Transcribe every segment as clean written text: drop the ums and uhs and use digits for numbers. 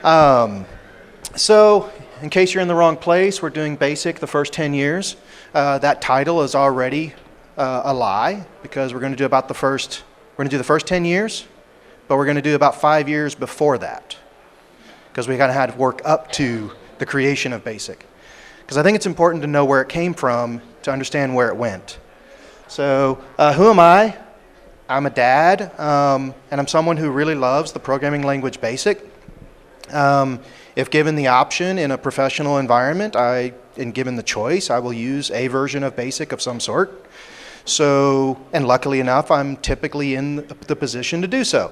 So, in case you're in the wrong place, we're doing BASIC the first 10 years. That title is already a lie, because we're going to do the first 10 years, but we're going to do about 5 years before that, because we kind of had to work up to the creation of BASIC. Because I think it's important to know where it came from to understand where it went. So, who am I? I'm a dad, and I'm someone who really loves the programming language BASIC. If given the option in a professional environment, and given the choice, I will use a version of BASIC of some sort. So, and luckily enough, I'm typically in the position to do so.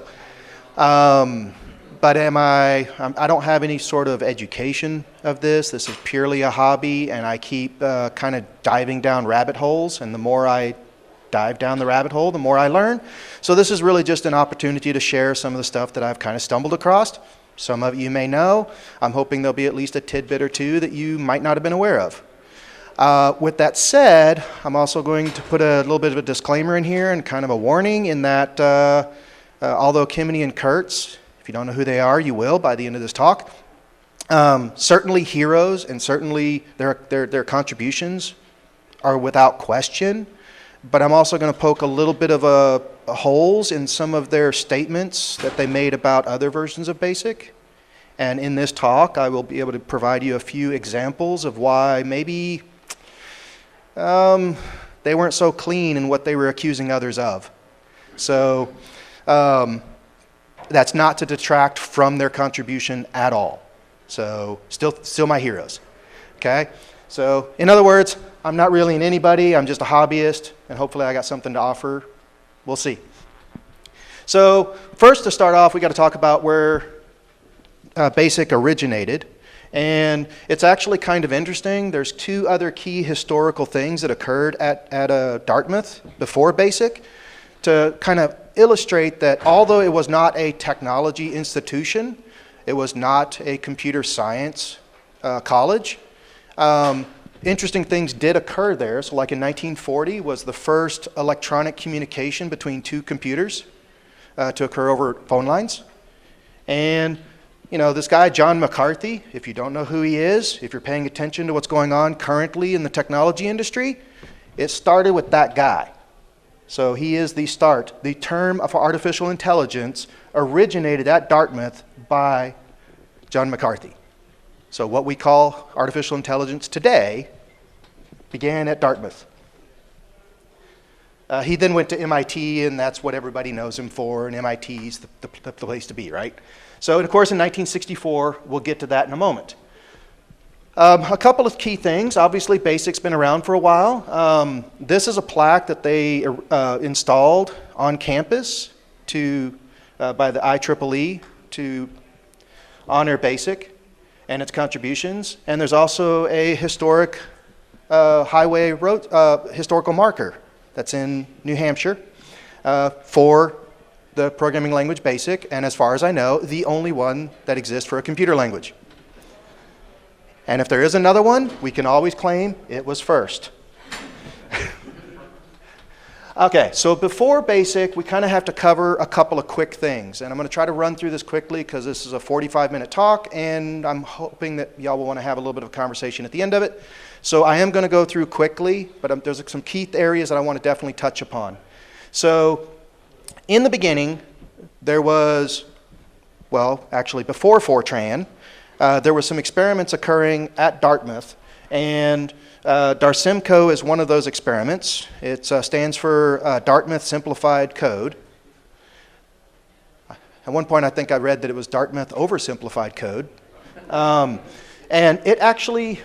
But I don't have any sort of education of this. This is purely a hobby, and I keep kind of diving down rabbit holes, and the more I dive down the rabbit hole, the more I learn. So this is really just an opportunity to share some of the stuff that I've kind of stumbled across. Some of you may know. I'm hoping there'll be at least a tidbit or two that you might not have been aware of. With that said, I'm also going to put a little bit of a disclaimer in here and kind of a warning in that although Kimini and Kurtz, if you don't know who they are, you will by the end of this talk, certainly heroes, and certainly their contributions are without question. But I'm also going to poke a little bit of holes in some of their statements that they made about other versions of BASIC. And in this talk, I will be able to provide you a few examples of why maybe they weren't so clean in what they were accusing others of. So that's not to detract from their contribution at all. So still my heroes. Okay? So in other words, I'm not really anybody, I'm just a hobbyist, and hopefully I got something to offer. We'll see. So first, to start off, we got to talk about where BASIC originated. And it's actually kind of interesting. There's two other key historical things that occurred at Dartmouth before BASIC to kind of illustrate that although it was not a technology institution, it was not a computer science college, interesting things did occur there. So like in 1940 was the first electronic communication between two computers to occur over phone lines. And you know, this guy, John McCarthy, if you don't know who he is, if you're paying attention to what's going on currently in the technology industry, it started with that guy. So he is the start. The term of artificial intelligence originated at Dartmouth by John McCarthy. So what we call artificial intelligence today began at Dartmouth. He then went to MIT, and that's what everybody knows him for, and MIT's the place to be, right? So, of course, in 1964, we'll get to that in a moment. A couple of key things. Obviously, BASIC's been around for a while. This is a plaque that they installed on campus by the IEEE to honor BASIC and its contributions. And there's also a historic highway road historical marker that's in New Hampshire for the programming language BASIC, and as far as I know, the only one that exists for a computer language. And if there is another one, we can always claim it was first. Okay, so before BASIC, we kind of have to cover a couple of quick things. And I'm going to try to run through this quickly because this is a 45-minute talk, and I'm hoping that y'all will want to have a little bit of a conversation at the end of it. So I am going to go through quickly, but there's some key areas that I want to definitely touch upon. So in the beginning, there was, well, actually before Fortran, there were some experiments occurring at Dartmouth, and Darsimco is one of those experiments. It stands for Dartmouth Simplified Code. At one point, I think I read that it was Dartmouth Oversimplified Code. And it actually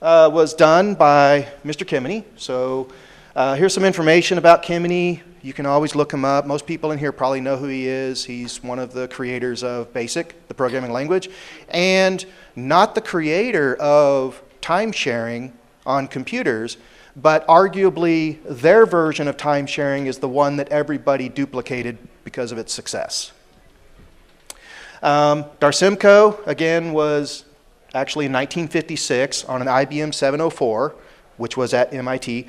was done by Mr. Kimini. So here's some information about Kimini. You can always look him up. Most people in here probably know who he is. He's one of the creators of BASIC, the programming language, and not the creator of time sharing on computers, but arguably their version of time sharing is the one that everybody duplicated because of its success. Darsimco, again, was actually in 1956 on an IBM 704, which was at MIT.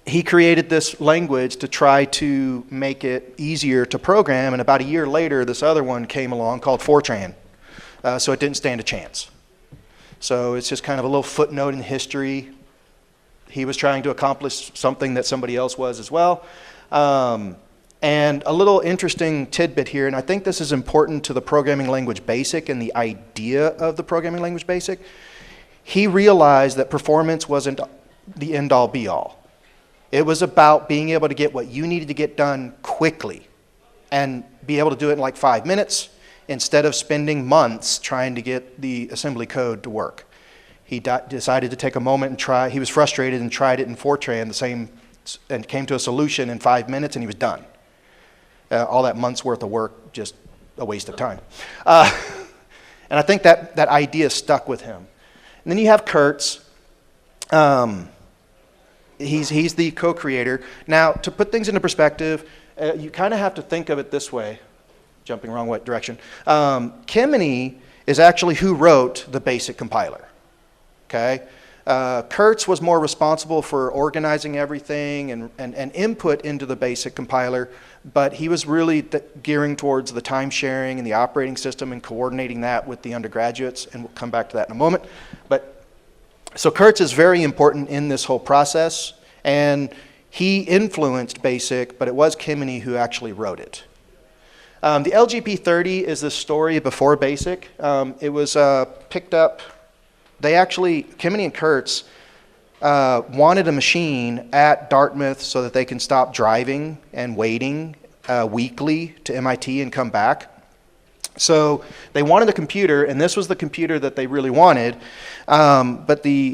he created this language to try to make it easier to program, and about a year later, this other one came along called Fortran. So it didn't stand a chance. So it's just kind of a little footnote in history. He was trying to accomplish something that somebody else was as well. And a little interesting tidbit here, and I think this is important to the programming language BASIC and the idea of the programming language BASIC. He realized that performance wasn't the end-all be-all. It was about being able to get what you needed to get done quickly and be able to do it in like 5 minutes instead of spending months trying to get the assembly code to work. He decided to take a moment and try. He was frustrated and tried it in Fortran and came to a solution in 5 minutes, and he was done. All that month's worth of work, just a waste of time. And I think that idea stuck with him. And then you have Kurtz. He's the co-creator. Now, to put things into perspective, you kind of have to think of it this way. Jumping wrong direction. Kemeny is actually who wrote the BASIC compiler. Okay? Kurtz was more responsible for organizing everything and input into the BASIC compiler, but he was really gearing towards the time sharing and the operating system and coordinating that with the undergraduates, and we'll come back to that in a moment. So Kurtz is very important in this whole process, and he influenced BASIC, but it was Kemeny who actually wrote it. The LGP30 is the story before BASIC. It was picked up. Kemeny and Kurtz wanted a machine at Dartmouth so that they can stop driving and waiting weekly to MIT and come back. So they wanted a computer, and this was the computer that they really wanted, but they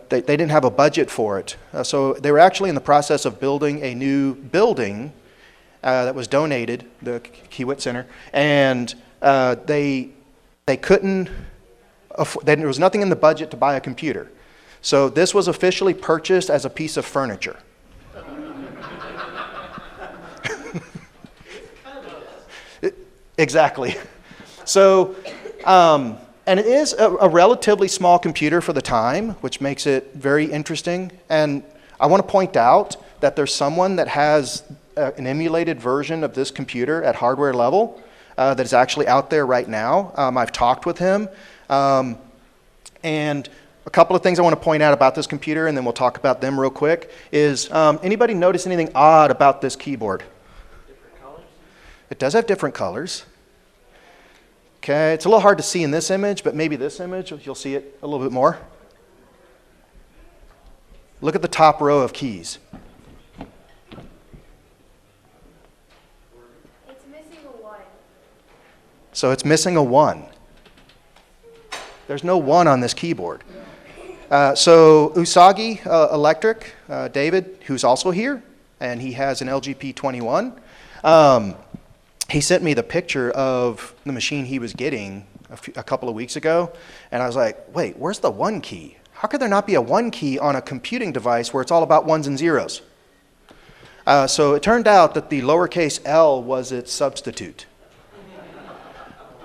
didn't have a budget for it. So they were actually in the process of building a new building that was donated, the Kiewit Center, and they couldn't. There was nothing in the budget to buy a computer. So this was officially purchased as a piece of furniture. Exactly. So, and it is a relatively small computer for the time, which makes it very interesting. And I want to point out that there's someone that has an emulated version of this computer at hardware level that is actually out there right now. I've talked with him. And a couple of things I want to point out about this computer, and then we'll talk about them real quick, is anybody notice anything odd about this keyboard? Different colors? It does have different colors. Okay, it's a little hard to see in this image, but maybe this image, you'll see it a little bit more. Look at the top row of keys. It's missing a 1. So it's missing a 1. There's no 1 on this keyboard. So Usagi Electric, David, who's also here, and he has an LGP 21. He sent me the picture of the machine he was getting a couple of weeks ago, and I was like, wait, where's the 1 key? How could there not be a 1 key on a computing device where it's all about ones and zeros? So it turned out that the lowercase l was its substitute.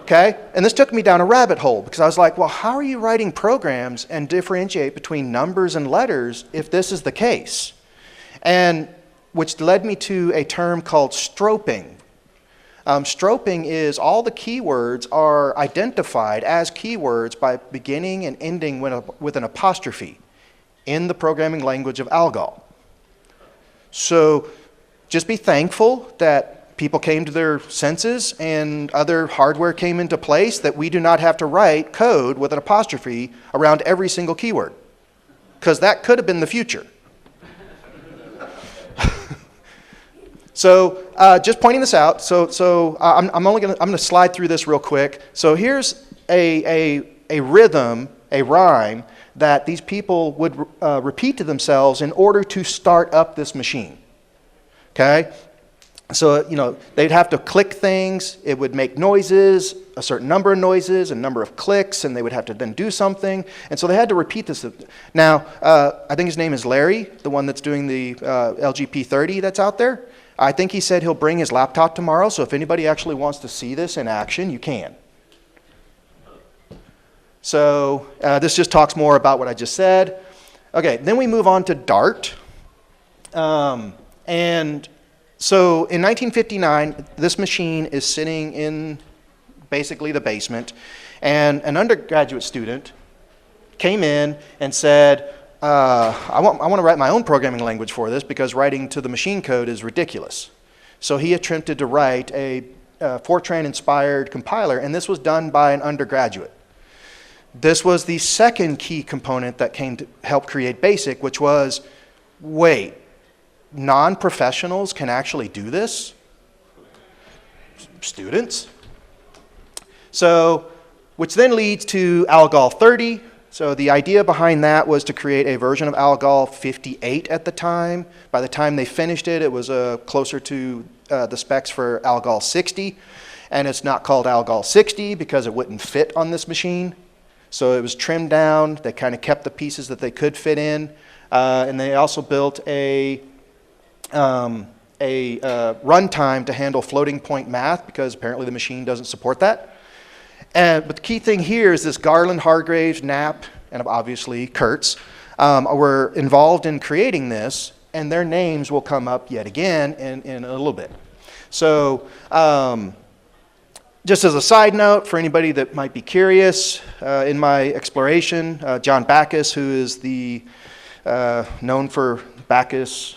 Okay? And this took me down a rabbit hole because I was like, well, how are you writing programs and differentiate between numbers and letters if this is the case? And which led me to a term called stroping. Stroping is all the keywords are identified as keywords by beginning and ending with an apostrophe in the programming language of ALGOL. So just be thankful that people came to their senses and other hardware came into place that we do not have to write code with an apostrophe around every single keyword, because that could have been the future. So just pointing this out, I'm gonna slide through this real quick. So here's a rhythm, a rhyme that these people would repeat to themselves in order to start up this machine. Okay? So, they'd have to click things, it would make noises, a certain number of noises, a number of clicks, and they would have to then do something. And so they had to repeat this. Now, I think his name is Larry, the one that's doing the LGP30 that's out there. I think he said he'll bring his laptop tomorrow, so if anybody actually wants to see this in action, you can. So this just talks more about what I just said. Okay, then we move on to Dart. And so in 1959, this machine is sitting in basically the basement, and an undergraduate student came in and said, I want to write my own programming language for this because writing to the machine code is ridiculous. So he attempted to write a Fortran-inspired compiler, and this was done by an undergraduate. This was the second key component that came to help create BASIC, which was, wait, non-professionals can actually do this? Students? So, which then leads to Algol 30. So the idea behind that was to create a version of Algol 58 at the time. By the time they finished it, it was closer to the specs for Algol 60. And it's not called Algol 60 because it wouldn't fit on this machine. So it was trimmed down. They kind of kept the pieces that they could fit in. And they also built a runtime to handle floating point math because apparently the machine doesn't support that. But the key thing here is this Garland, Hargraves, Knapp, and obviously Kurtz were involved in creating this, and their names will come up yet again in a little bit. So just as a side note, for anybody that might be curious, in my exploration, John Backus, who is the known for Backus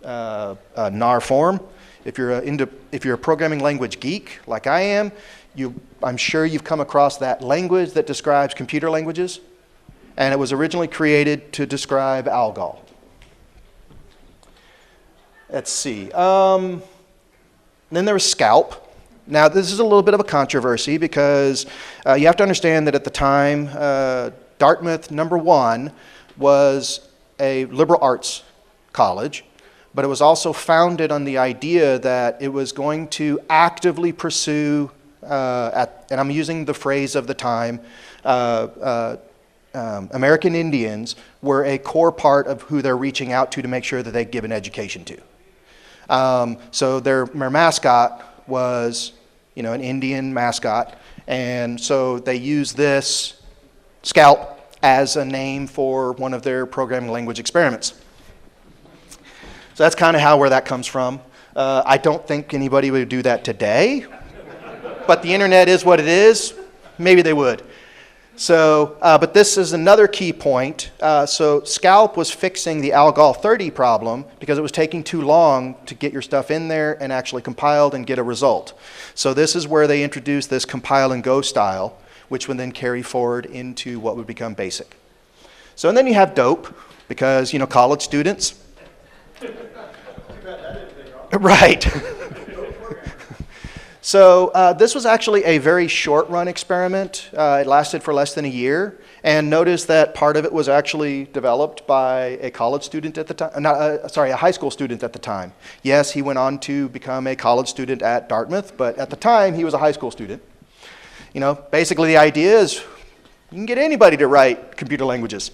NAR form, if you're a programming language geek like I am, I'm sure you've come across that language that describes computer languages, and it was originally created to describe Algol. Let's see. Then there was Scalp. Now this is a little bit of a controversy because you have to understand that at the time, Dartmouth #1 was a liberal arts college, but it was also founded on the idea that it was going to actively pursue and I'm using the phrase of the time, American Indians were a core part of who they're reaching out to make sure that they give an education to. So their mascot was, an Indian mascot, and so they use this Scalp as a name for one of their programming language experiments. So that's kind of where that comes from. I don't think anybody would do that today. But the internet is what it is. Maybe they would. So, but this is another key point. So Scalp was fixing the Algol 30 problem because it was taking too long to get your stuff in there and actually compiled and get a result. So this is where they introduced this compile and go style, which would then carry forward into what would become BASIC. So, and then you have DOPE because, college students. Right. So this was actually a very short-run experiment. It lasted for less than a year. And notice that part of it was actually developed by a college student at the time. A high school student at the time. Yes, he went on to become a college student at Dartmouth, but at the time he was a high school student. Basically the idea is you can get anybody to write computer languages.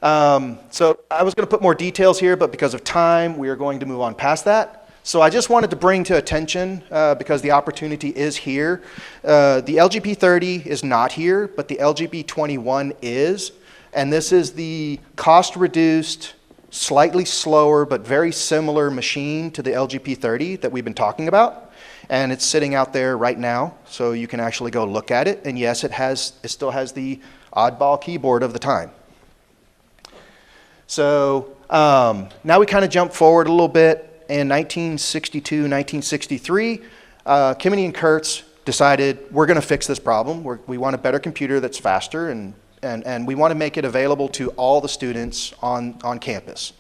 So I was going to put more details here, but because of time, we are going to move on past that. So I just wanted to bring to attention, because the opportunity is here, the LGP30 is not here, but the LGP21 is, and this is the cost-reduced, slightly slower, but very similar machine to the LGP30 that we've been talking about, and it's sitting out there right now, so you can actually go look at it, and yes, it still has the oddball keyboard of the time. So now we kind of jump forward a little bit. In 1962, 1963, Kimmeny and Kurtz decided we're going to fix this problem. We want a better computer that's faster, and we want to make it available to all the students on campus.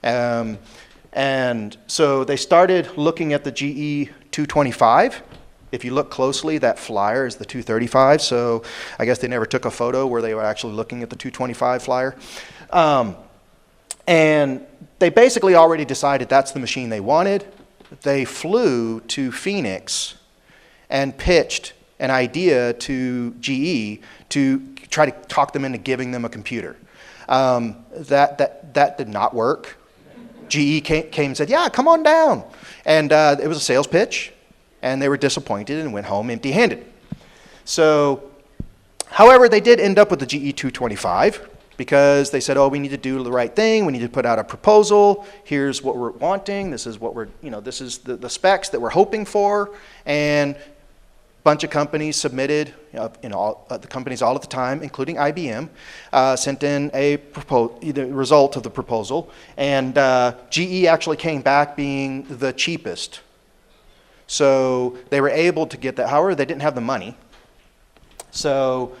And so they started looking at the GE 225. If you look closely, that flyer is the 235. So I guess they never took a photo where they were actually looking at the 225 flyer. And they basically already decided that's the machine they wanted. They flew to Phoenix and pitched an idea to GE to try to talk them into giving them a computer. That did not work. GE came and said, yeah, come on down. And it was a sales pitch, and they were disappointed and went home empty-handed. So, however, they did end up with the GE 225. because they said, oh, we need to do the right thing. We need to put out a proposal. Here's what we're wanting. This is what this is the specs that we're hoping for. And a bunch of companies submitted, the companies all at the time, including IBM, sent in the result of the proposal. And GE actually came back being the cheapest. So they were able to get that. However, they didn't have the money. So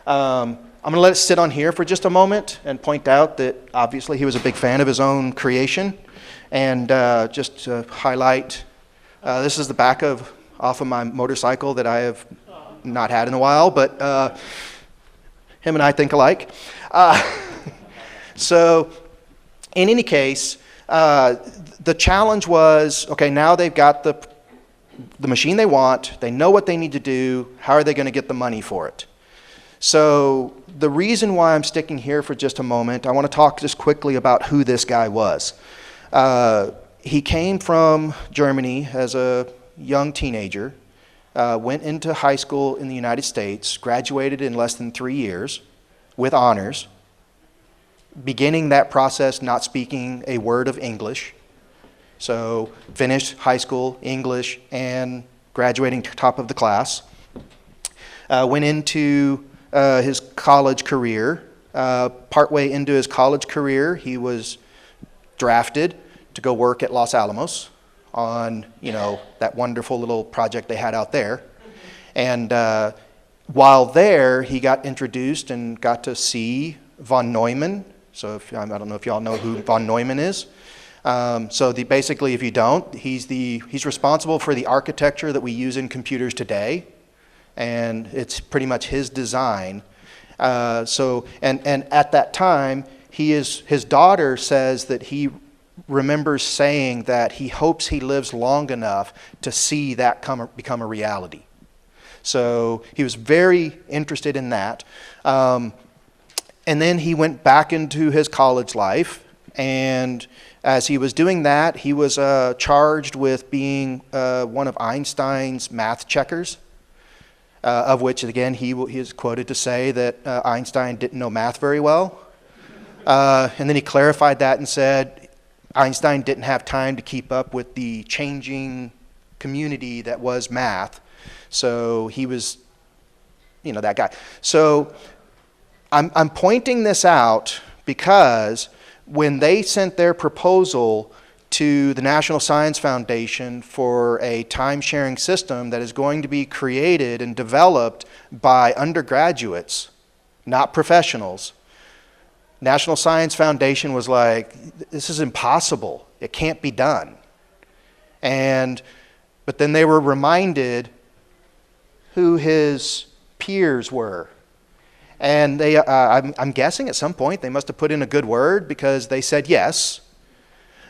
I'm going to let it sit on here for just a moment and point out that obviously he was a big fan of his own creation. And just to highlight, this is the back off of my motorcycle that I have not had in a while, but him and I think alike. So in any case, the challenge was, okay, now they've got the machine they want, they know what they need to do, how are they going to get the money for it? So the reason why I'm sticking here for just a moment, I want to talk just quickly about who this guy was. He came from Germany as a young teenager, went into high school in the United States, graduated in less than 3 years with honors, beginning that process not speaking a word of English. So finished high school, English, and graduating top of the class. Went into his college career. Partway into his college career, he was drafted to go work at Los Alamos on, that wonderful little project they had out there. And while there, he got introduced and got to see von Neumann. So I don't know if y'all know who von Neumann is. Basically, if you don't, he's responsible for the architecture that we use in computers today, and it's pretty much his design. And at that time, his daughter says that he remembers saying that he hopes he lives long enough to see that become a reality. So he was very interested in that. And then he went back into his college life, and as he was doing that, he was charged with being one of Einstein's math checkers, of which, again, he is quoted to say that Einstein didn't know math very well. And then he clarified that and said Einstein didn't have time to keep up with the changing community that was math. So he was, that guy. So I'm pointing this out because when they sent their proposal to the National Science Foundation for a time-sharing system that is going to be created and developed by undergraduates, not professionals, National Science Foundation was like, this is impossible. It can't be done. But then they were reminded who his peers were. And I'm guessing at some point they must have put in a good word because they said yes.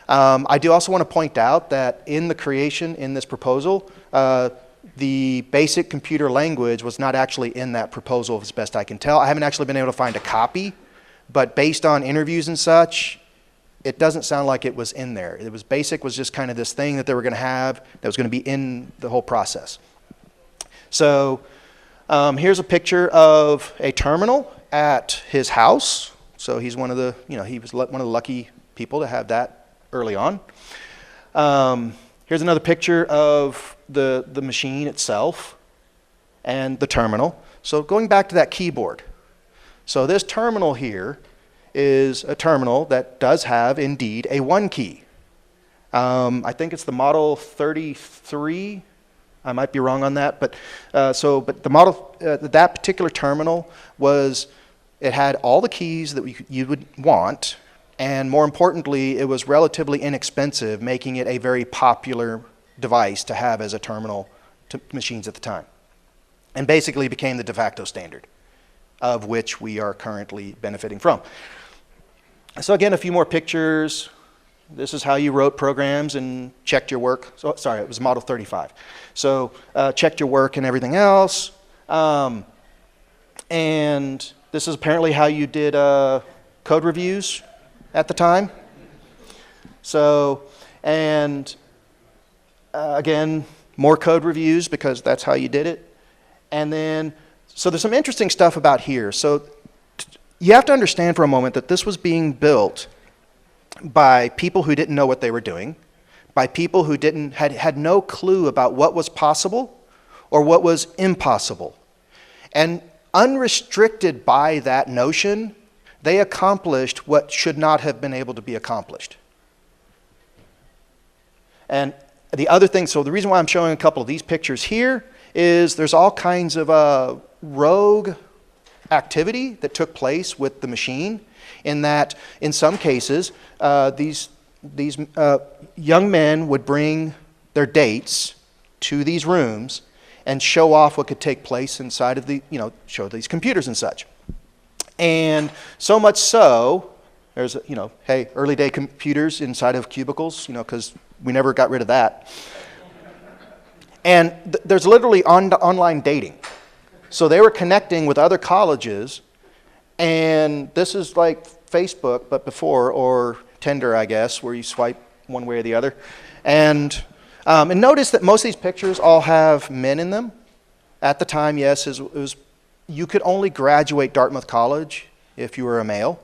I do also want to point out that in the creation, in this proposal, the basic computer language was not actually in that proposal as best I can tell. I haven't actually been able to find a copy, but based on interviews and such, it doesn't sound like it was in there. It was BASIC was just kind of this thing that they were going to have that was going to be in the whole process. So here's a picture of a terminal at his house. So he's one of the, he was one of the lucky people to have that early on. Here's another picture of the machine itself and the terminal. So going back to that keyboard. So this terminal here is a terminal that does have indeed a 1 key. I think it's the Model 33. I might be wrong on that, but the model, that particular terminal it had all the keys that you would want, and more importantly, it was relatively inexpensive, making it a very popular device to have as a terminal to machines at the time, and basically became the de facto standard, of which we are currently benefiting from. So again, a few more pictures. This is how you wrote programs and checked your work. So, sorry, it was Model 35. So checked your work and everything else. And this is apparently how you did code reviews at the time. So, and again, more code reviews because that's how you did it. And then, so there's some interesting stuff about here. So you have to understand for a moment that this was being built by people who didn't know what they were doing, by people who had no clue about what was possible or what was impossible. And unrestricted by that notion, they accomplished what should not have been able to be accomplished. And the other thing, so the reason why I'm showing a couple of these pictures here is there's all kinds of rogue activity that took place with the machine, in that in some cases these young men would bring their dates to these rooms and show off what could take place inside of the, show these computers and such. And so much so, there's, hey, early day computers inside of cubicles, because we never got rid of that. And there's literally online dating. So they were connecting with other colleges, and this is like Facebook, but before, or Tinder, I guess, where you swipe one way or the other. And notice that most of these pictures all have men in them. At the time, yes, you could only graduate Dartmouth College if you were a male.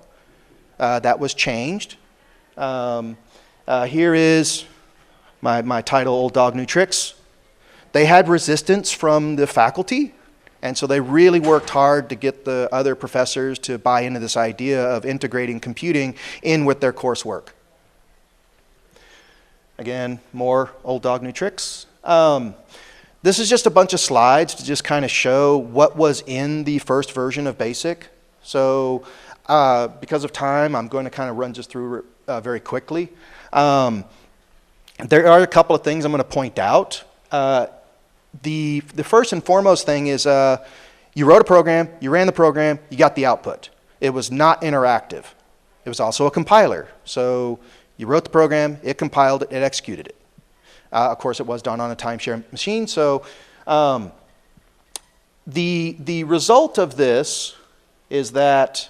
That was changed. Here is my title, Old Dog, New Tricks. They had resistance from the faculty, and so they really worked hard to get the other professors to buy into this idea of integrating computing in with their coursework. Again, more Old Dog, New Tricks. This is just a bunch of slides to just kind of show what was in the first version of BASIC. So because of time, I'm going to kind of run just through very quickly. There are a couple of things I'm going to point out. The first and foremost thing is you wrote a program, you ran the program, you got the output. It was not interactive. It was also a compiler. So you wrote the program, it compiled it, it executed it. Of course, it was done on a timeshare machine. So the result of this is that,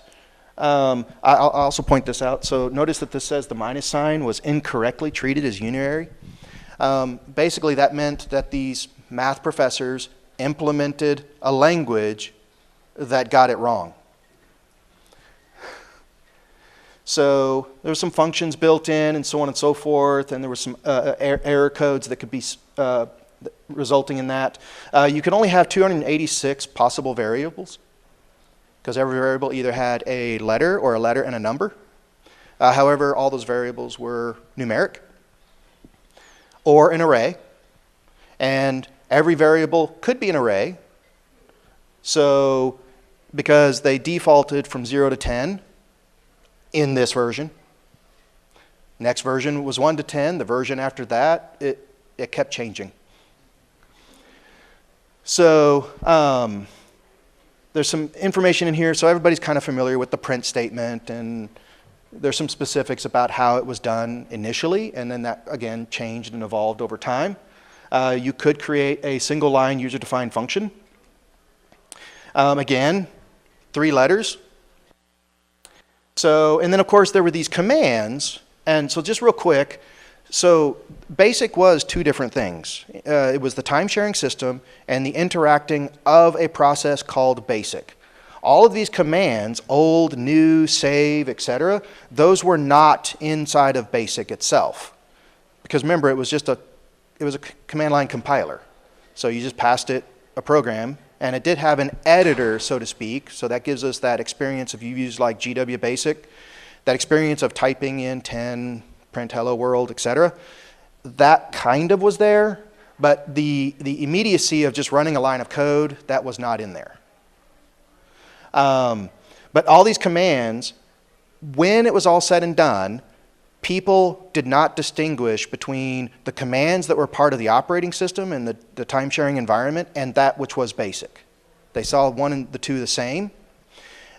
I'll also point this out. So notice that this says the minus sign was incorrectly treated as unary. Basically, that meant that these math professors implemented a language that got it wrong. So there were some functions built in and so on and so forth, and there were some error codes that could be resulting in that. You could only have 286 possible variables, because every variable either had a letter or a letter and a number. However, all those variables were numeric or an array, and every variable could be an array. So because they defaulted from 0 to 10 in this version. Next version was 1 to 10. The version after that, it kept changing. So there's some information in here. So everybody's kind of familiar with the print statement, and there's some specifics about how it was done initially, and then that, again, changed and evolved over time. You could create a single line user-defined function. Again, 3 letters. So, and then of course there were these commands, and so just real quick, so BASIC was 2 different things. It was the time-sharing system and the interacting of a process called BASIC. All of these commands, old, new, save, etc., those were not inside of BASIC itself. Because remember, it was a command line compiler. So you just passed it a program, and it did have an editor, so to speak, so that gives us that experience if you use like GW Basic, that experience of typing in 10, print hello world, etc. That kind of was there, but the immediacy of just running a line of code, that was not in there. But all these commands, when it was all said and done, people did not distinguish between the commands that were part of the operating system and the time-sharing environment and that which was BASIC. They saw one and the two the same.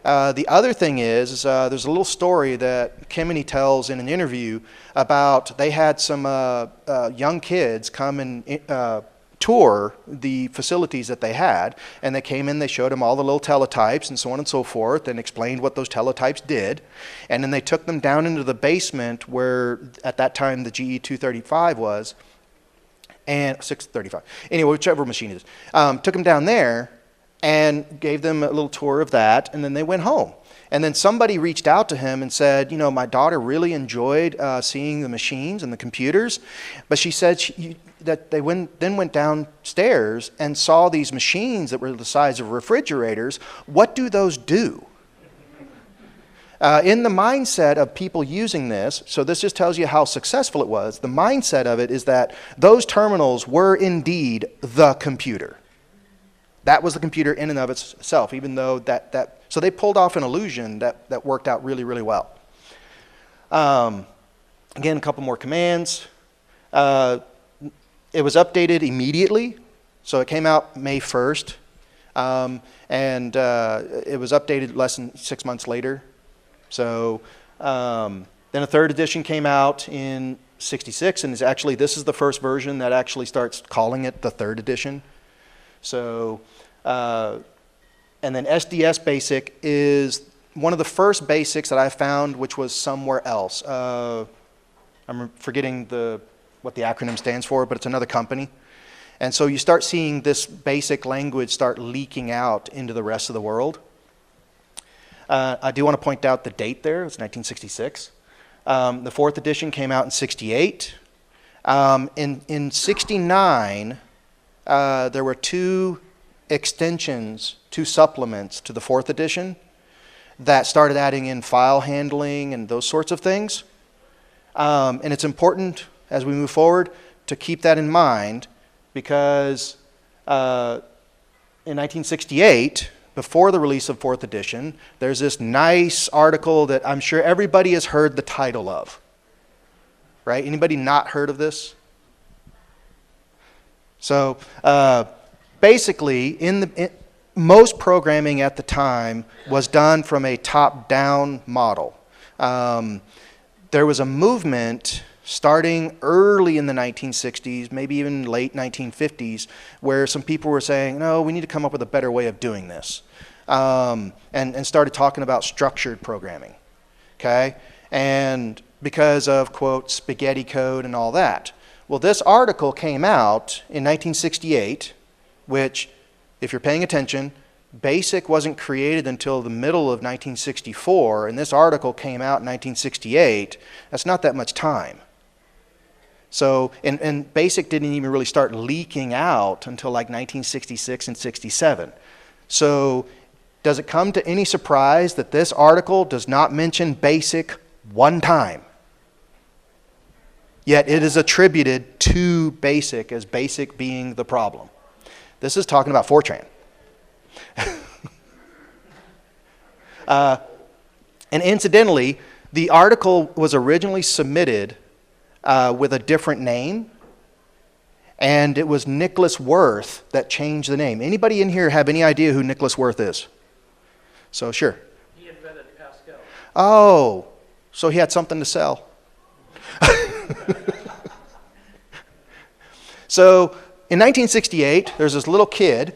The other thing is there's a little story that Kimini tells in an interview about they had some young kids come and tour the facilities that they had, and they came in, they showed them all the little teletypes and so on and so forth, and explained what those teletypes did, and then they took them down into the basement where at that time the GE 235 was, and 635, anyway, whichever machine it is, took them down there, and gave them a little tour of that, and then they went home. And then somebody reached out to him and said, you know, my daughter really enjoyed seeing the machines and the computers, but she said that they then went downstairs and saw these machines that were the size of refrigerators. What do those do? In the mindset of people using this, so this just tells you how successful it was, the mindset of it is that those terminals were indeed the computer. That was the computer in and of itself, even though so they pulled off an illusion that worked out really, really well. Again, a couple more commands. It was updated immediately, so it came out May 1st, and it was updated less than 6 months later. So then a third edition came out in '66, and this is the first version that actually starts calling it the third edition. So, and then SDS Basic is one of the first basics that I found, which was somewhere else. I'm forgetting what the acronym stands for, but it's another company. And so you start seeing this basic language start leaking out into the rest of the world. I do want to point out the date there. It's 1966. The fourth edition came out in '68. In '69, there were two extensions, two supplements to the fourth edition that started adding in file handling and those sorts of things. And it's important as we move forward to keep that in mind, because in 1968, before the release of fourth edition, there's this nice article that I'm sure everybody has heard the title of. Right? Anybody not heard of this? So basically, most programming at the time was done from a top-down model. There was a movement starting early in the 1960s, maybe even late 1950s, where some people were saying, no, we need to come up with a better way of doing this, and started talking about structured programming, okay? And because of, quote, spaghetti code and all that. Well, this article came out in 1968, which, if you're paying attention, BASIC wasn't created until the middle of 1964, and this article came out in 1968. That's not that much time. So, and BASIC didn't even really start leaking out until like 1966 and 67. So, does it come to any surprise that this article does not mention BASIC one time? Yet it is attributed to BASIC as BASIC being the problem. This is talking about Fortran. And incidentally, the article was originally submitted with a different name, and it was Nicholas Worth that changed the name. Anybody in here have any idea who Nicholas Worth is? So, sure. He invented Pascal. Oh, so he had something to sell. So, in 1968, there's this little kid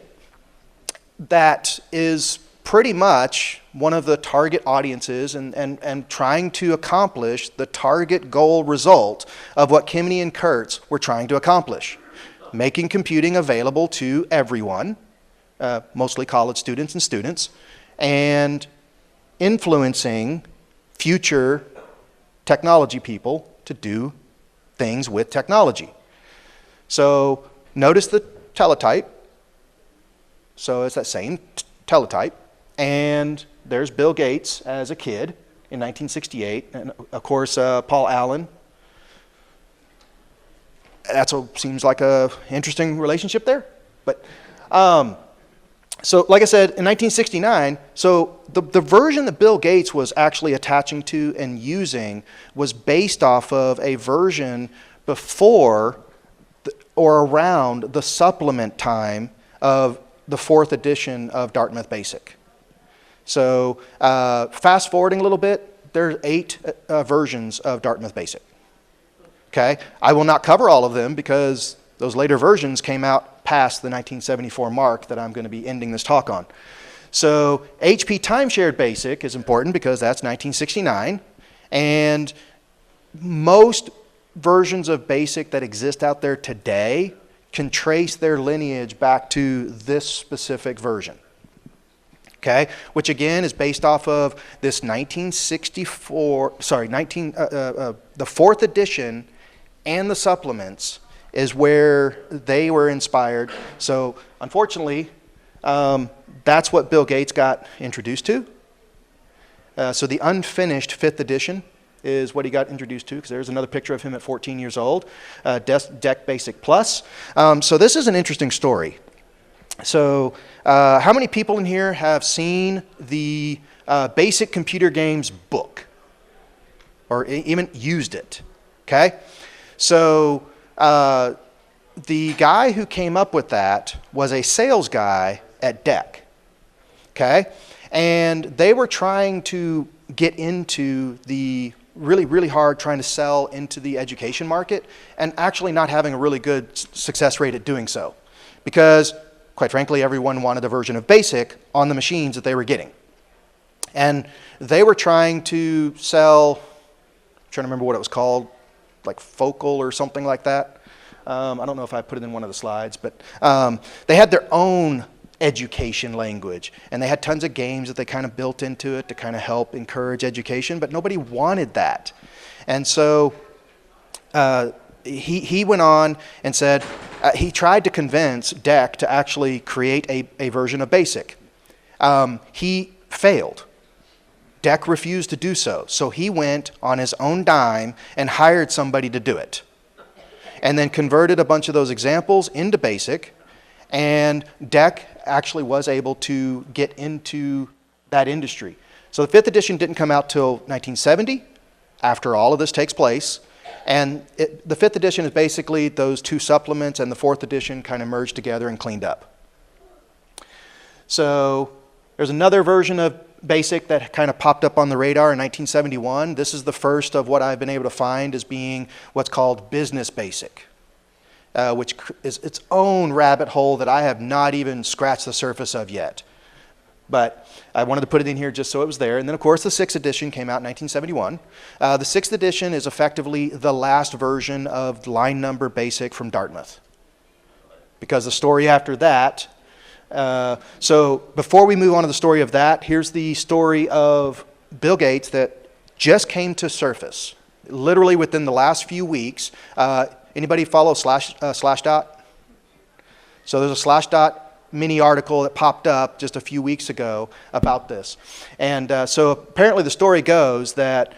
that is pretty much one of the target audiences and trying to accomplish the target goal result of what Kimney and Kurtz were trying to accomplish. Making computing available to everyone, mostly college students, and influencing future technology people to do things with technology. So notice the teletype. So it's that same teletype. And there's Bill Gates as a kid in 1968. And of course, Paul Allen. That seems like an interesting relationship there. But so like I said, in 1969, so the version that Bill Gates was actually attaching to and using was based off of a version before or around the supplement time of the fourth edition of Dartmouth Basic. So fast forwarding a little bit, there are 8 versions of Dartmouth Basic. Okay, I will not cover all of them because those later versions came out past the 1974 mark that I'm going to be ending this talk on. So HP Time-Shared Basic is important because that's 1969, and most versions of BASIC that exist out there today can trace their lineage back to this specific version. okay? Which again is based off of this 1964, the fourth edition and the supplements is where they were inspired. So unfortunately, that's what Bill Gates got introduced to. So the unfinished fifth edition is what he got introduced to, because there's another picture of him at 14 years old, Deck Basic Plus. So this is an interesting story. So how many people in here have seen the Basic Computer Games book? Or even used it, okay? So the guy who came up with that was a sales guy at DEC, okay? And they were trying to get into the really hard trying to sell into the education market and actually not having a really good success rate at doing so. Because, quite frankly, everyone wanted a version of BASIC on the machines that they were getting. And they were trying to sell, I'm trying to remember what it was called, like Focal or something like that. I don't know if I put it in one of the slides, but they had their own education language, and they had tons of games that they kind of built into it to kind of help encourage education, but nobody wanted that. And so he went on and said he tried to convince DEC to actually create a version of BASIC. He failed. DEC refused to do so, so he went on his own dime and hired somebody to do it, and then converted a bunch of those examples into BASIC, and DEC actually was able to get into that industry. So the fifth edition didn't come out till 1970, after all of this takes place. And the fifth edition is basically those two supplements, and the fourth edition kind of merged together and cleaned up. So there's another version of BASIC that kind of popped up on the radar in 1971. This is the first of what I've been able to find as being what's called Business BASIC. Which is its own rabbit hole that I have not even scratched the surface of yet. But I wanted to put it in here just so it was there. And then, of course, the sixth edition came out in 1971. The sixth edition is effectively the last version of line number BASIC from Dartmouth. Because the story after that, so before we move on to the story of that, here's the story of Bill Gates that just came to surface, literally within the last few weeks. Anybody follow Slashdot? So there's a Slashdot mini article that popped up just a few weeks ago about this. And so apparently the story goes that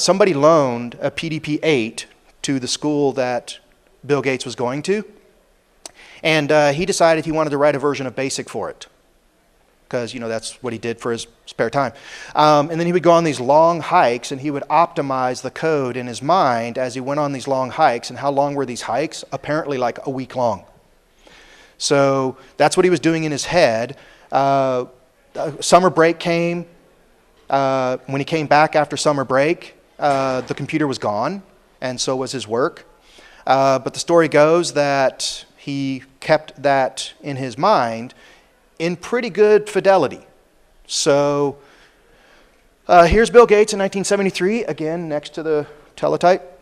somebody loaned a PDP-8 to the school that Bill Gates was going to. And he decided he wanted to write a version of BASIC for it, because that's what he did for his spare time. And then he would go on these long hikes, and he would optimize the code in his mind as he went on these long hikes. And how long were these hikes? Apparently like a week long. So that's what he was doing in his head. Summer break came. When he came back after summer break, the computer was gone, and so was his work. But the story goes that he kept that in his mind in pretty good fidelity. So here's Bill Gates in 1973, again next to the teletype.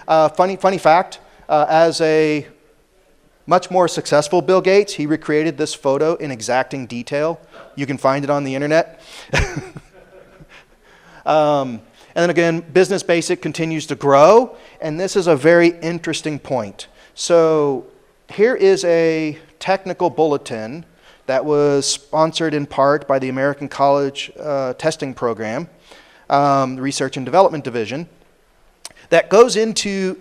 Funny fact, as a much more successful Bill Gates, he recreated this photo in exacting detail. You can find it on the internet. And then again, Business BASIC continues to grow, and this is a very interesting point. So here is a technical bulletin that was sponsored in part by the American College Testing Program, Research and Development Division, that goes into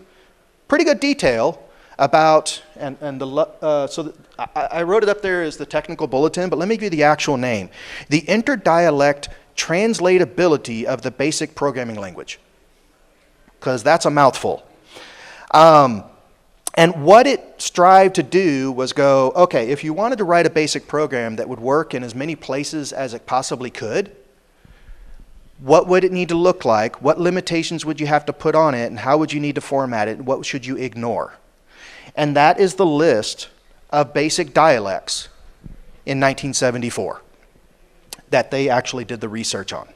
pretty good detail about, I wrote it up there as the technical bulletin, but let me give you the actual name. The Interdialect Translatability of the Basic Programming Language, because that's a mouthful. And what it strived to do was go, okay, if you wanted to write a basic program that would work in as many places as it possibly could, what would it need to look like? What limitations would you have to put on it? And how would you need to format it? And what should you ignore? And that is the list of basic dialects in 1974 that they actually did the research on.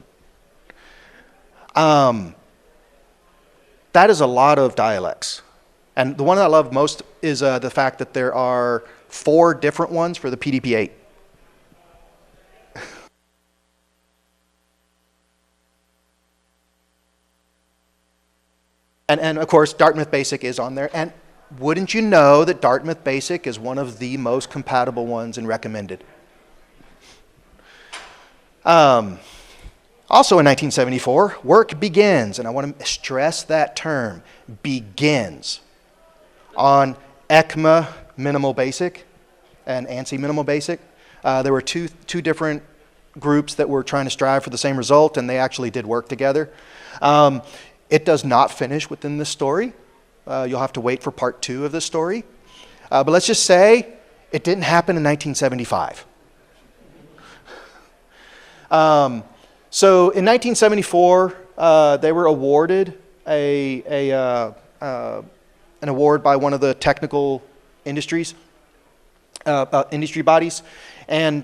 That is a lot of dialects. And the one that I love most is the fact that there are 4 different ones for the PDP-8. And of course, Dartmouth Basic is on there. And wouldn't you know that Dartmouth Basic is one of the most compatible ones and recommended. Also in 1974, work begins, and I want to stress that term, begins, on ECMA Minimal Basic and ANSI Minimal Basic. There were two different groups that were trying to strive for the same result, and they actually did work together. It does not finish within this story. You'll have to wait for part 2 of this story. But let's just say it didn't happen in 1975. So in 1974, they were awarded an award by one of the technical industries, industry bodies. And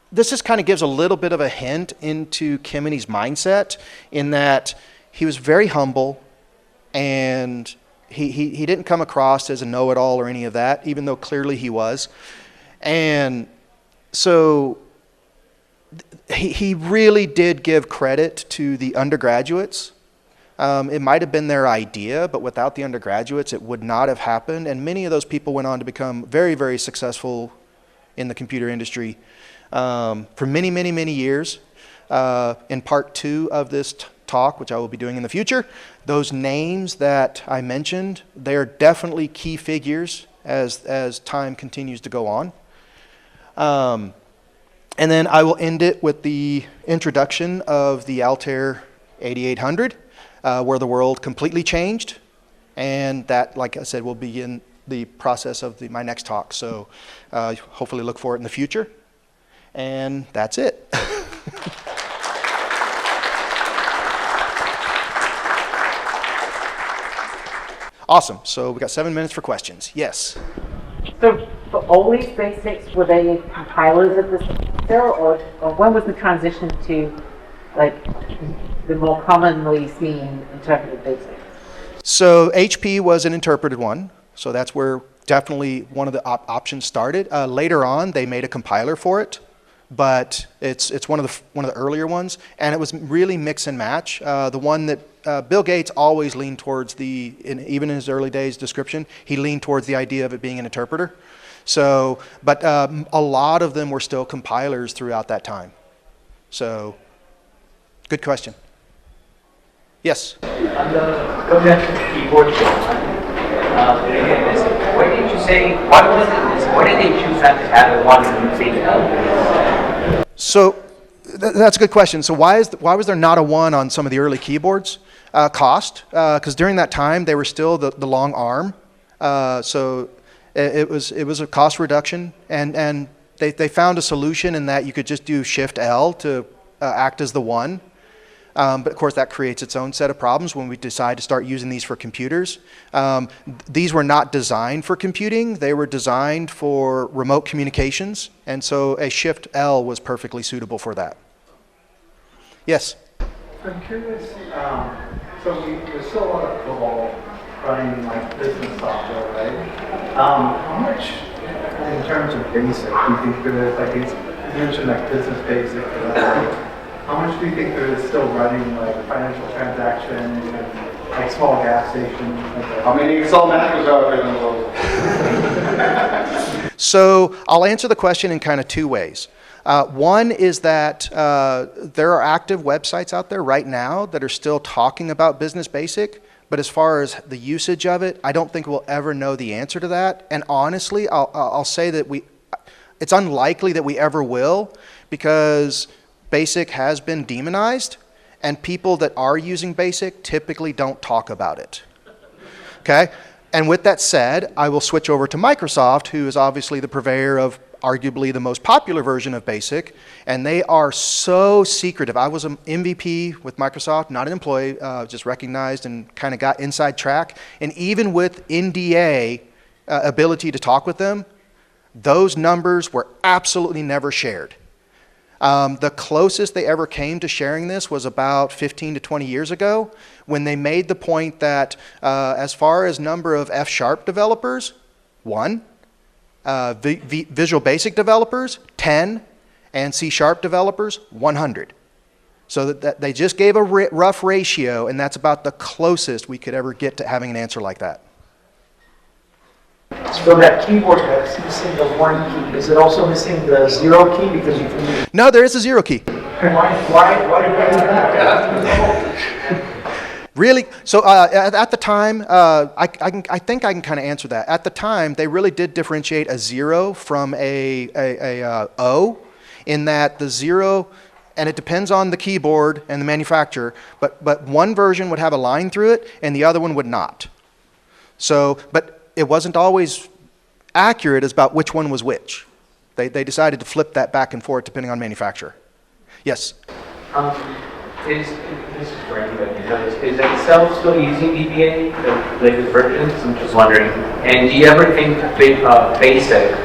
this just kind of gives a little bit of a hint into Kemmeny's mindset, in that he was very humble, and he didn't come across as a know-it-all or any of that, even though clearly he was. And so he really did give credit to the undergraduates. It might have been their idea, but without the undergraduates, it would not have happened. And many of those people went on to become very, very successful in the computer industry for many, many, many years. In part 2 of this talk, which I will be doing in the future, those names that I mentioned, they are definitely key figures as time continues to go on. And then I will end it with the introduction of the Altair 8800, where the world completely changed. And that, like I said, will begin the process of my next talk. So hopefully look for it in the future. And that's it. Awesome. So we got 7 minutes for questions. Yes? So for all these basics, were they compilers of this still, or when was the transition to like the more commonly seen interpreted basics? So HP was an interpreted one. So that's where definitely one of the options started. Later on, they made a compiler for it, but it's one of the earlier ones, and it was really mix and match. The one that Bill Gates always leaned towards even in his early days description, he leaned towards the idea of it being an interpreter. So, but a lot of them were still compilers throughout that time. So, good question. Yes? On the going back to the keyboard, why did you say, why did they choose not to have one using L? So, that's a good question. So why was there not a 1 on some of the early keyboards? Cost, because during that time they were still the long arm. So it was a cost reduction, and they found a solution in that you could just do Shift L to act as the 1. But of course that creates its own set of problems when we decide to start using these for computers. These were not designed for computing, they were designed for remote communications, and so a Shift L was perfectly suitable for that. Yes? I'm curious, so there's still a lot of COBOL running like business software, right? How much, in terms of basic, do you think there is, like you mentioned like business basic, how much do you think there is still running like financial transactions and like small gas stations? How many Excel macros are there in the world? So I'll answer the question in kind of 2 ways. One is that there are active websites out there right now that are still talking about Business Basic, but as far as the usage of it, I don't think we'll ever know the answer to that. And honestly, I'll say that it's unlikely that we ever will, because Basic has been demonized, and people that are using Basic typically don't talk about it. Okay? And with that said, I will switch over to Microsoft, who is obviously the purveyor of arguably the most popular version of Basic, and they are so secretive. I was an MVP with Microsoft, not an employee, just recognized and kind of got inside track. And even with NDA ability to talk with them, those numbers were absolutely never shared. The closest they ever came to sharing this was about 15 to 20 years ago, when they made the point that as far as number of F# developers, 1, Visual Basic developers, 10, and C# developers, 100. So that they just gave a rough ratio, and that's about the closest we could ever get to having an answer like that. So that keyboard that's missing the 1 key, is it also missing the 0 key? Because you can. No, there is a 0 key. Why did they do that? Really? So at the time, I think I can kind of answer that. At the time, they really did differentiate a 0 from a O, in that the 0, and it depends on the keyboard and the manufacturer, but one version would have a line through it and the other one would not. So, but it wasn't always accurate as about which one was which. They decided to flip that back and forth depending on manufacturer. Yes? This is for anybody who knows. Is Excel still using VBA, the latest versions? I'm just wondering. And do you ever think BASIC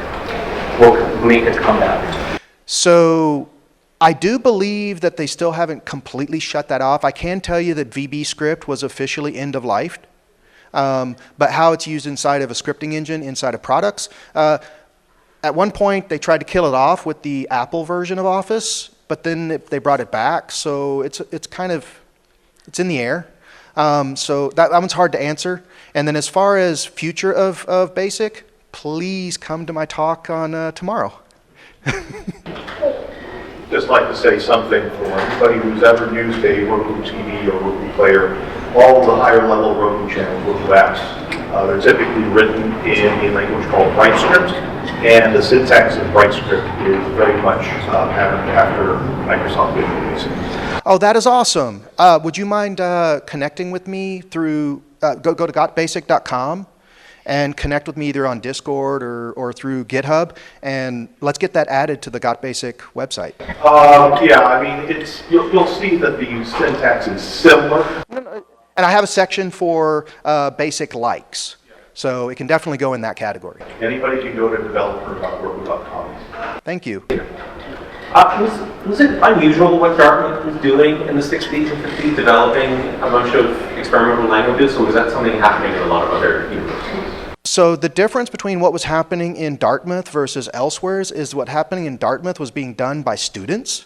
will make it come back? So I do believe that they still haven't completely shut that off. I can tell you that VB script was officially end of life. But how it's used inside of a scripting engine, inside of products. At one point, they tried to kill it off with the Apple version of Office, but then they brought it back. So it's in the air. So that one's hard to answer. And then as far as future of BASIC, please come to my talk on tomorrow. Just like to say something for anybody who's ever used a Roku TV or Roku player. All of the higher level Roku channels, Roku apps, they're typically written in a language called BrightScript, and the syntax of BrightScript is very much patterned after Microsoft Visual Basic. Oh, that is awesome. Would you mind connecting with me through, go to gotbasic.com and connect with me either on Discord or through GitHub, and let's get that added to the GotBasic website. Yeah, I mean, you'll see that the syntax is similar. And I have a section for basic likes, so it can definitely go in that category. Anybody can go to developer.roku.com. Thank you. Was it unusual what Dartmouth was doing in the 60s and 50s, developing a bunch of experimental languages, or was that something happening in a lot of other universities? So the difference between what was happening in Dartmouth versus elsewhere is what happening in Dartmouth was being done by students,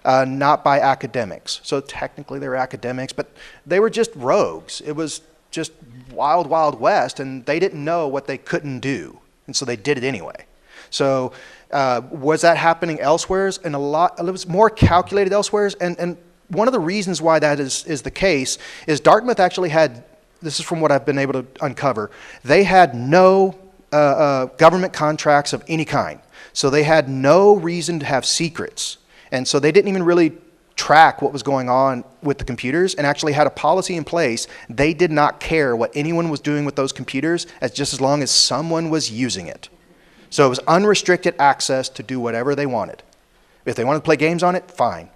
not by academics. So technically they were academics, but they were just rogues. It was just wild, wild west, and they didn't know what they couldn't do, and so they did it anyway. So was that happening elsewhere? And it was more calculated elsewhere, and one of the reasons why that is the case is Dartmouth actually had, this is from what I've been able to uncover, they had no government contracts of any kind. So they had no reason to have secrets. And so they didn't even really track what was going on with the computers, and actually had a policy in place. They did not care what anyone was doing with those computers as long as someone was using it. So it was unrestricted access to do whatever they wanted. If they wanted to play games on it, fine.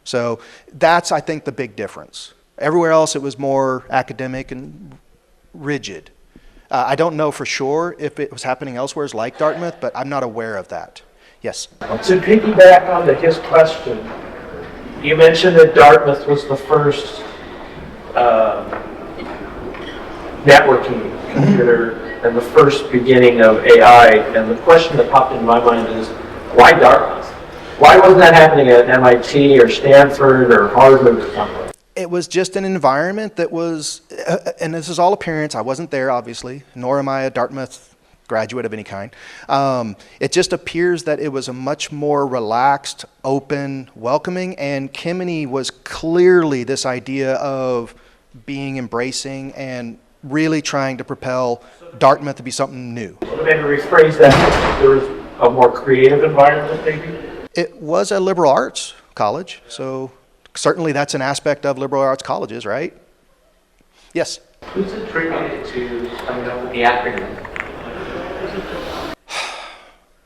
So that's, I think, the big difference. Everywhere else, it was more academic and rigid. I don't know for sure if it was happening elsewhere like Dartmouth, but I'm not aware of that. Yes? To piggyback onto his question, you mentioned that Dartmouth was the first networking computer and the first beginning of AI, and the question that popped into my mind is, why Dartmouth? Why wasn't that happening at MIT or Stanford or Harvard or something? It was just an environment that was, and this is all appearance, I wasn't there obviously, nor am I a Dartmouth graduate of any kind. It just appears that it was a much more relaxed, open, welcoming, and Kimony was clearly this idea of being embracing and really trying to propel Dartmouth to be something new. So maybe rephrase that, there was a more creative environment maybe? It was a liberal arts college, so certainly that's an aspect of liberal arts colleges, right? Yes? Who's attributed to coming up with the acronym?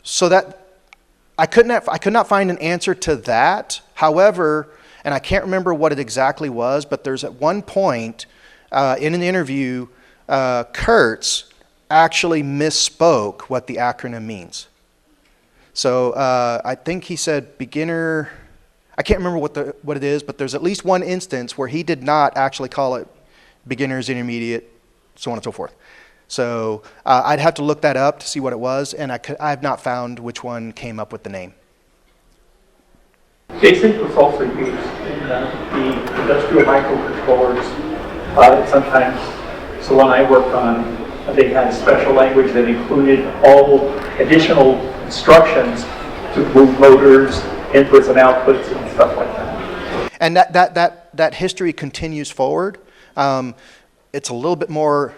So that, I could not find an answer to that. However, and I can't remember what it exactly was, but there's at one point in an interview, Kurtz actually misspoke what the acronym means. So I think he said beginner, I can't remember what it is, but there's at least one instance where he did not actually call it beginners, intermediate, so on and so forth. So I'd have to look that up to see what it was, and I have not found which one came up with the name. BASIC was also used in the industrial microcontrollers sometimes. So when I worked on, they had a special language that included all additional instructions to move motors, inputs and outputs and stuff like that. And that history continues forward. It's a little bit more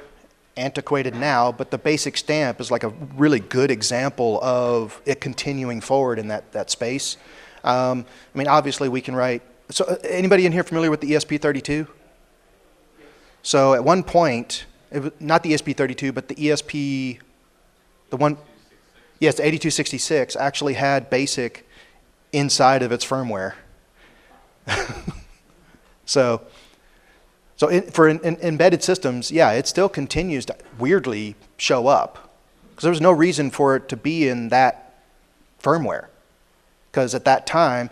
antiquated now, but the BASIC stamp is like a really good example of it continuing forward in that space. I mean, obviously we can write, so anybody in here familiar with the ESP32? So at one point, it was not the ESP32, but the ESP, the one, yes, the 8266 actually had BASIC inside of its firmware. So for embedded systems, yeah, it still continues to weirdly show up because there was no reason for it to be in that firmware. Because at that time,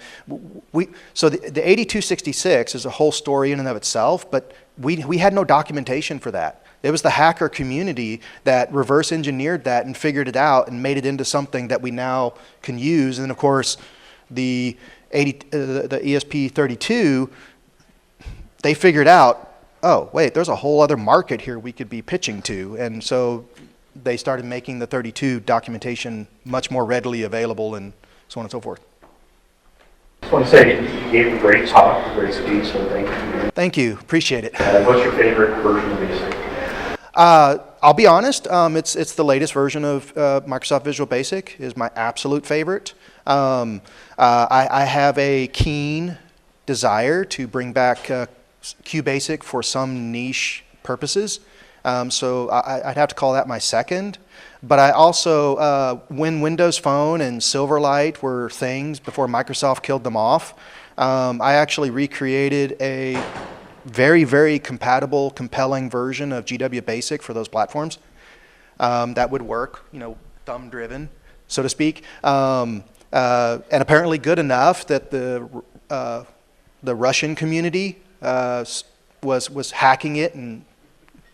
so the 8266 is a whole story in and of itself, but we had no documentation for that. It was the hacker community that reverse engineered that and figured it out and made it into something that we now can use. And of course, the ESP32, they figured out, oh, wait, there's a whole other market here we could be pitching to. And so they started making the 32 documentation much more readily available and so on and so forth. I just want to say you gave a great talk, a great speech, so thank you. Thank you, appreciate it. What's your favorite version of BASIC? I'll be honest, it's the latest version of Microsoft Visual Basic is my absolute favorite. I have a keen desire to bring back QBasic for some niche purposes. So I'd have to call that my second. But I also, when Windows Phone and Silverlight were things before Microsoft killed them off, I actually recreated a very, very compatible, compelling version of GW Basic for those platforms. That would work, you know, thumb-driven, so to speak. And apparently good enough that the Russian community was hacking it and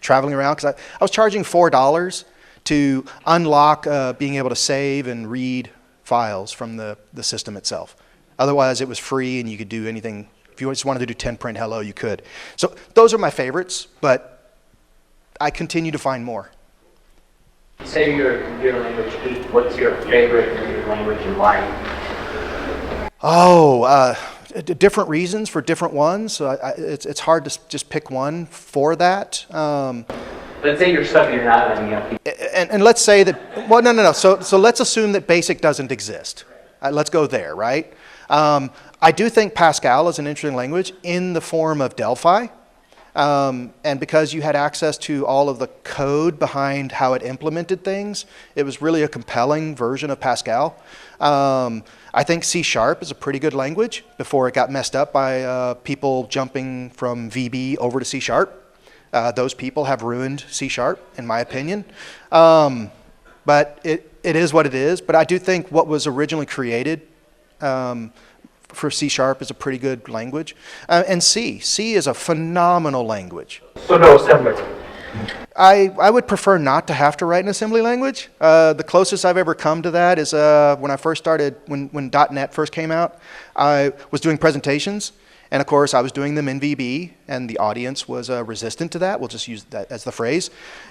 traveling around. Because I was charging $4 to unlock being able to save and read files from the system itself. Otherwise, it was free and you could do anything. If you just wanted to do 10 print hello, you could. So those are my favorites, but I continue to find more. Say you're a computer language geek, what's your favorite computer language and why? Oh, different reasons for different ones. So it's hard to just pick one for that. Let's say you're stuck in an island, and let's say that, well, no. So let's assume that BASIC doesn't exist. Let's go there, right? I do think Pascal is an interesting language in the form of Delphi. And because you had access to all of the code behind how it implemented things, it was really a compelling version of Pascal. I think C# is a pretty good language before it got messed up by people jumping from VB over to C#. Those people have ruined C#, in my opinion. But it is what it is. But I do think what was originally created for C# is a pretty good language. And C is a phenomenal language. So no assembly. I would prefer not to have to write an assembly language. The closest I've ever come to that is when I first started, when .NET first came out, I was doing presentations. And of course, I was doing them in VB, and the audience was resistant to that. We'll just use that as the phrase.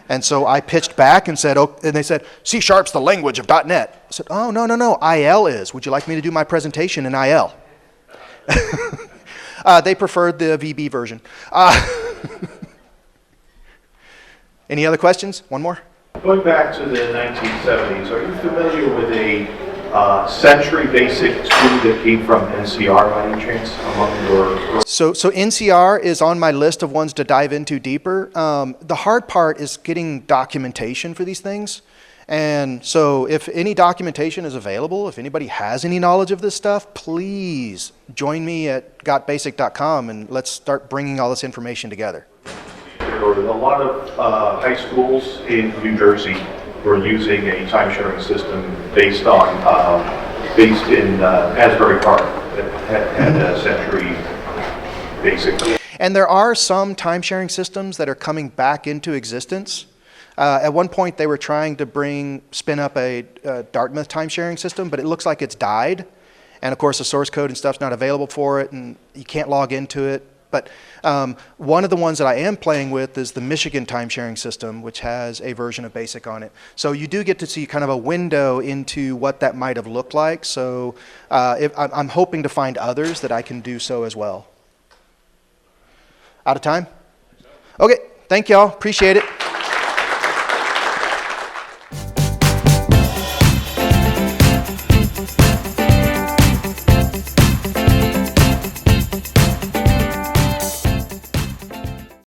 And so I pitched back and said, oh, and they said, C# the language of .NET. I said, oh, no, IL is. Would you like me to do my presentation in IL? They preferred the VB version. Any other questions? One more? Going back to the 1970s, are you familiar with a Century Basic tool that came from NCR by any chance among your? So NCR is on my list of ones to dive into deeper. The hard part is getting documentation for these things. And so if any documentation is available, if anybody has any knowledge of this stuff, please join me at gotbasic.com and let's start bringing all this information together. A lot of high schools in New Jersey were using a time-sharing system based in Asbury Park that had a Century Basic. And there are some time-sharing systems that are coming back into existence. At one point, they were trying to spin up a Dartmouth time-sharing system, but it looks like it's died. And of course, the source code and stuff's not available for it, and you can't log into it. But one of the ones that I am playing with is the Michigan time-sharing system, which has a version of BASIC on it. So you do get to see kind of a window into what that might have looked like. So I'm hoping to find others that I can do so as well. Out of time? Okay, thank y'all. Appreciate it.